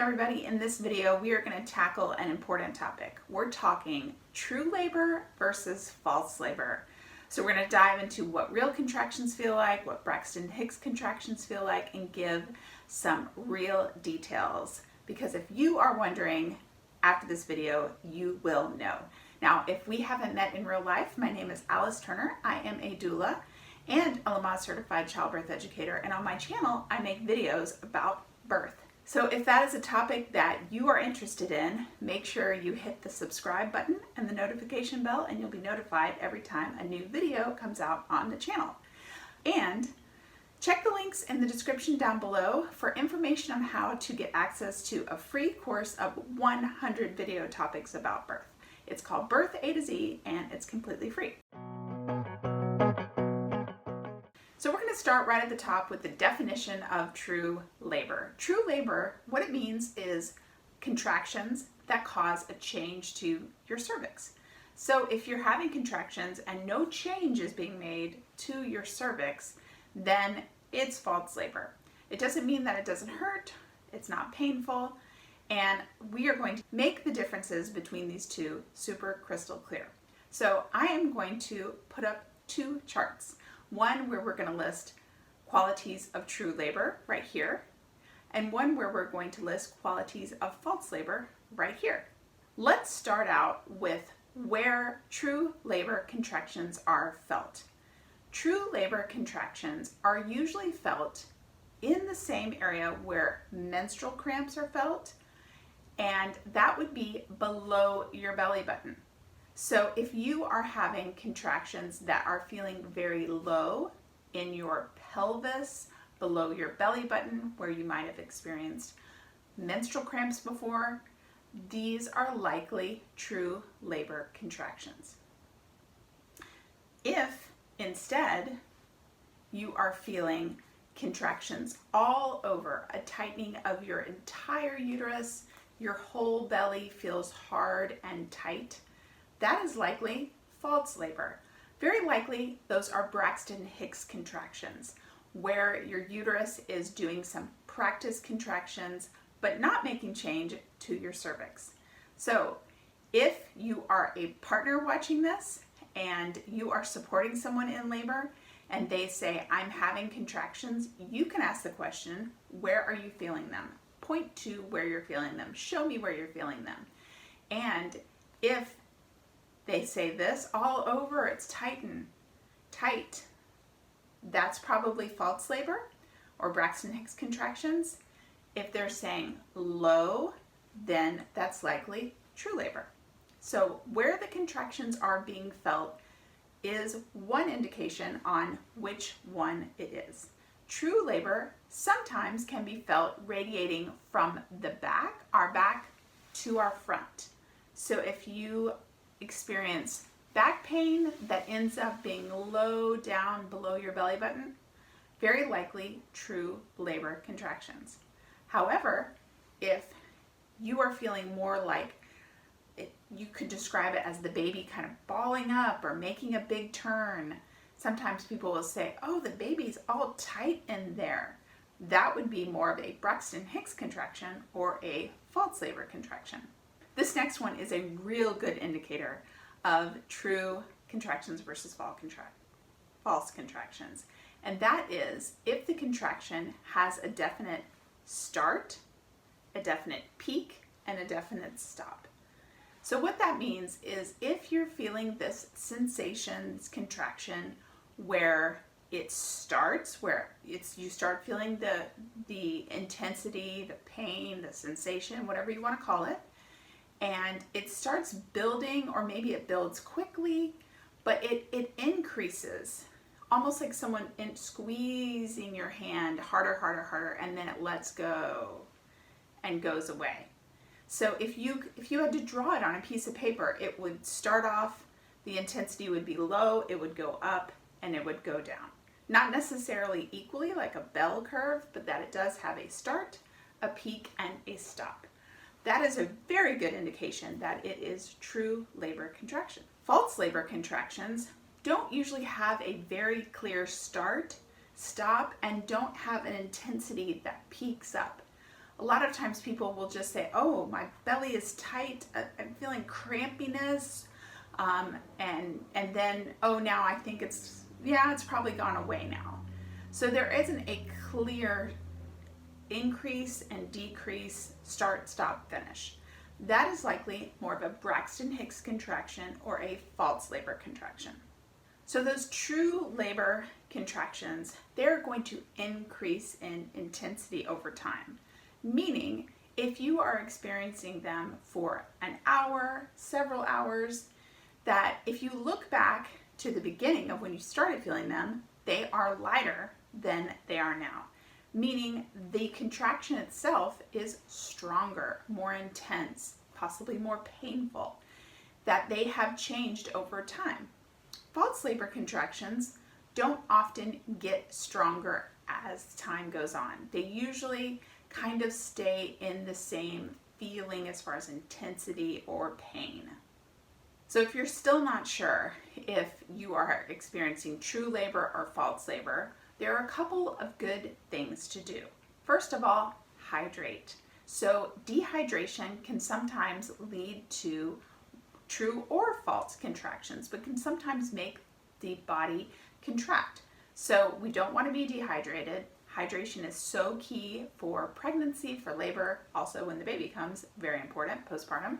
everybody, in this video we are going to tackle an important topic. We're talking true labor versus false labor. So we're going to dive into what real contractions feel like, what Braxton Hicks contractions feel like, and give some real details. Because if you are wondering after this video, you will know. Now, if we haven't met in real life, my name is Alice Turner. I am a doula and a Lamaze certified childbirth educator, and on my channel I make videos about birth. So if that is a topic that you are interested in, make sure you hit the subscribe button and the notification bell, and you'll be notified every time a new video comes out on the channel. And check the links in the description down below for information on how to get access to a free course of 100 video topics about birth. It's called Birth A to Z, and it's completely free. So we're going to start right at the top with the definition of true labor. True labor, what it means is contractions that cause a change to your cervix. So if you're having contractions and no change is being made to your cervix, then it's false labor. It doesn't mean that it doesn't hurt, it's not painful, and we are going to make the differences between these two super crystal clear. So I am going to put up two charts. One where we're going to list qualities of true labor right here, and one where we're going to list qualities of false labor right here. Let's start out with where true labor contractions are felt. True labor contractions are usually felt in the same area where menstrual cramps are felt, and that would be below your belly button. So if you are having contractions that are feeling very low in your pelvis, below your belly button, where you might have experienced menstrual cramps before, these are likely true labor contractions. If instead you are feeling contractions all over, a tightening of your entire uterus, your whole belly feels hard and tight, that is likely false labor. Very likely those are Braxton Hicks contractions, where your uterus is doing some practice contractions but not making change to your cervix. So if you are a partner watching this and you are supporting someone in labor and they say, I'm having contractions, you can ask the question, where are you feeling them? Point to where you're feeling them. Show me where you're feeling them. And if they say this all over, it's tight, that's probably false labor or Braxton Hicks contractions. If they're saying low, then that's likely true labor. So where the contractions are being felt is one indication on which one it is. True labor sometimes can be felt radiating from the back, our back, to our front. So if you experience back pain that ends up being low down below your belly button, very likely true labor contractions. However, if you are feeling more like you could describe it as the baby kind of balling up or making a big turn. Sometimes people will say, oh, the baby's all tight in there. That would be more of a Braxton Hicks contraction or a false labor contraction. This next one is a real good indicator of true contractions versus false contractions. And that is if the contraction has a definite start, a definite peak, and a definite stop. So what that means is if you're feeling this sensation, this contraction, where it starts, you start feeling the intensity, the pain, the sensation, whatever you want to call it, and it starts building, or maybe it builds quickly, but it increases, almost like someone squeezing your hand harder, and then it lets go and goes away. So if you had to draw it on a piece of paper, it would start off, the intensity would be low, it would go up, and it would go down. Not necessarily equally like a bell curve, but that it does have a start, a peak, and a stop. That is a very good indication that it is true labor contraction. False labor contractions don't usually have a very clear start, stop, and don't have an intensity that peaks up. A lot of times people will just say, oh, my belly is tight, I'm feeling crampiness, and then, oh, now I think it's probably gone away now. So there isn't a clear increase and decrease, start, stop, finish. That is likely more of a Braxton Hicks contraction or a false labor contraction. So those true labor contractions, they're going to increase in intensity over time. Meaning, if you are experiencing them for an hour, several hours, that if you look back to the beginning of when you started feeling them, they are lighter than they are now. Meaning the contraction itself is stronger, more intense, possibly more painful, that they have changed over time. False labor contractions don't often get stronger as time goes on. They usually kind of stay in the same feeling as far as intensity or pain. So if you're still not sure if you are experiencing true labor or false labor, there are a couple of good things to do. First of all, hydrate. So dehydration can sometimes lead to true or false contractions, but can sometimes make the body contract. So we don't want to be dehydrated. Hydration is so key for pregnancy, for labor, also when the baby comes, very important, postpartum.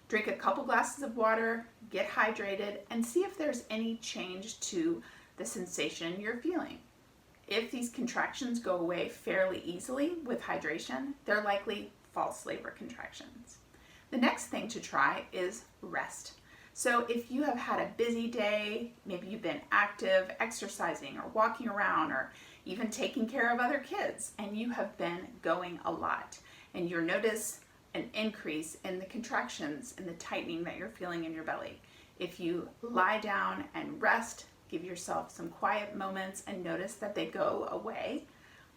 Drink a couple glasses of water, get hydrated, and see if there's any change to the sensation you're feeling. If these contractions go away fairly easily with hydration, they're likely false labor contractions. The next thing to try is rest. So if you have had a busy day, maybe you've been active, exercising or walking around or even taking care of other kids, and you have been going a lot, and you notice an increase in the contractions and the tightening that you're feeling in your belly. If you lie down and rest, give yourself some quiet moments and notice that they go away,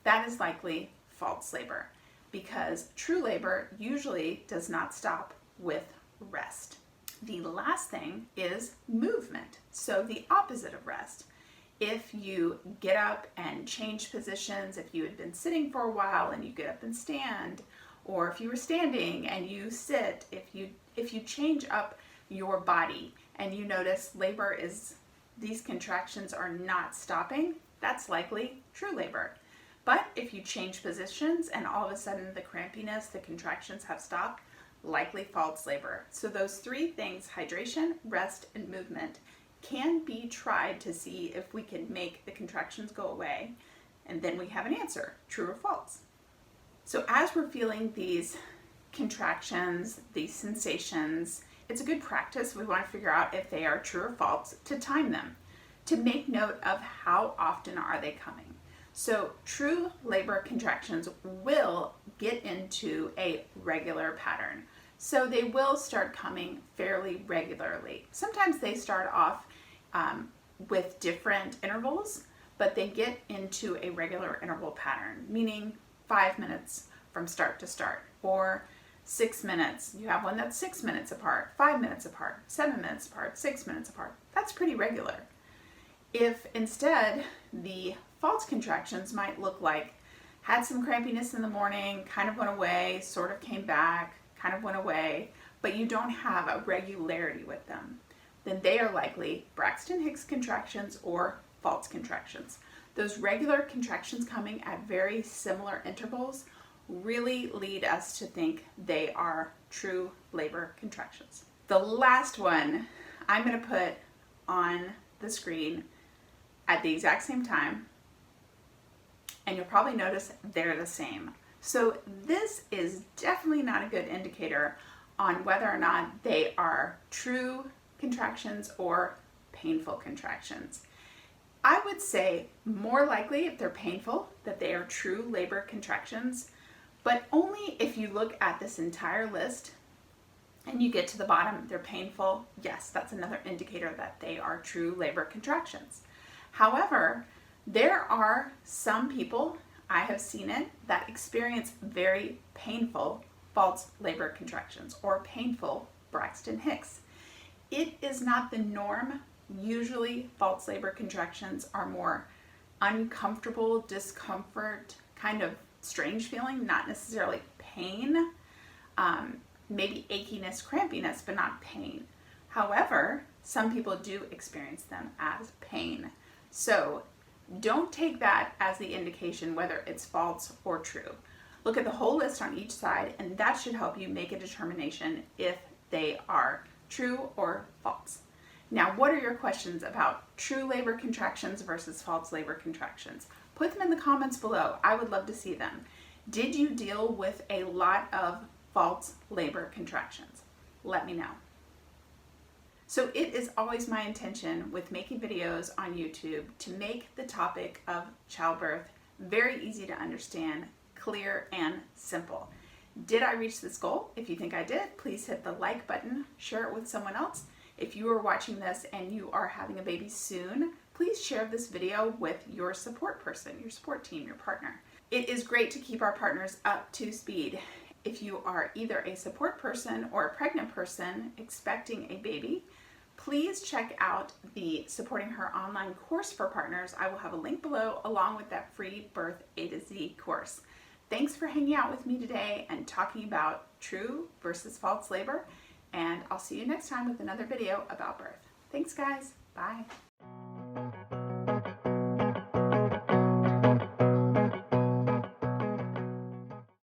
that is likely false labor, because true labor usually does not stop with rest. The last thing is movement, so the opposite of rest. If you get up and change positions, if you had been sitting for a while and you get up and stand, or if you were standing and you sit, if you change up your body and you notice these contractions are not stopping, that's likely true labor. But if you change positions and all of a sudden the crampiness, the contractions have stopped, likely false labor. So those three things, hydration, rest, and movement, can be tried to see if we can make the contractions go away, and then we have an answer, true or false. So as we're feeling these contractions, these sensations, it's a good practice. We want to figure out if they are true or false, to time them, to make note of how often are they coming. So true labor contractions will get into a regular pattern. So they will start coming fairly regularly. Sometimes they start off with different intervals, but they get into a regular interval pattern, meaning 5 minutes from start to start, or 6 minutes. You have one that's 6 minutes apart, 5 minutes apart, 7 minutes apart, 6 minutes apart. That's pretty regular. If instead the false contractions might look like had some crampiness in the morning, kind of went away, sort of came back, kind of went away, but you don't have a regularity with them, then they are likely Braxton Hicks contractions or false contractions. Those regular contractions coming at very similar intervals really lead us to think they are true labor contractions. The last one I'm going to put on the screen at the exact same time, and you'll probably notice they're the same. So this is definitely not a good indicator on whether or not they are true contractions or painful contractions. I would say more likely if they're painful that they are true labor contractions, but only if you look at this entire list and you get to the bottom, they're painful. Yes, that's another indicator that they are true labor contractions. However, there are some people, I have seen it, that experience very painful false labor contractions or painful Braxton Hicks. It is not the norm. Usually false labor contractions are more uncomfortable, discomfort, kind of strange feeling, not necessarily pain, maybe achiness, crampiness, but not pain. However, some people do experience them as pain. So don't take that as the indication whether it's false or true. Look at the whole list on each side, and that should help you make a determination if they are true or false. Now, what are your questions about true labor contractions versus false labor contractions? Put them in the comments below. I would love to see them. Did you deal with a lot of false labor contractions? Let me know. So it is always my intention with making videos on YouTube to make the topic of childbirth very easy to understand, clear, and simple. Did I reach this goal? If you think I did, please hit the like button, share it with someone else. If you are watching this and you are having a baby soon, please share this video with your support person, your support team, your partner. It is great to keep our partners up to speed. If you are either a support person or a pregnant person expecting a baby, please check out the Supporting Her online course for partners. I will have a link below along with that free Birth A to Z course. Thanks for hanging out with me today and talking about true versus false labor. And I'll see you next time with another video about birth. Thanks, guys. Bye.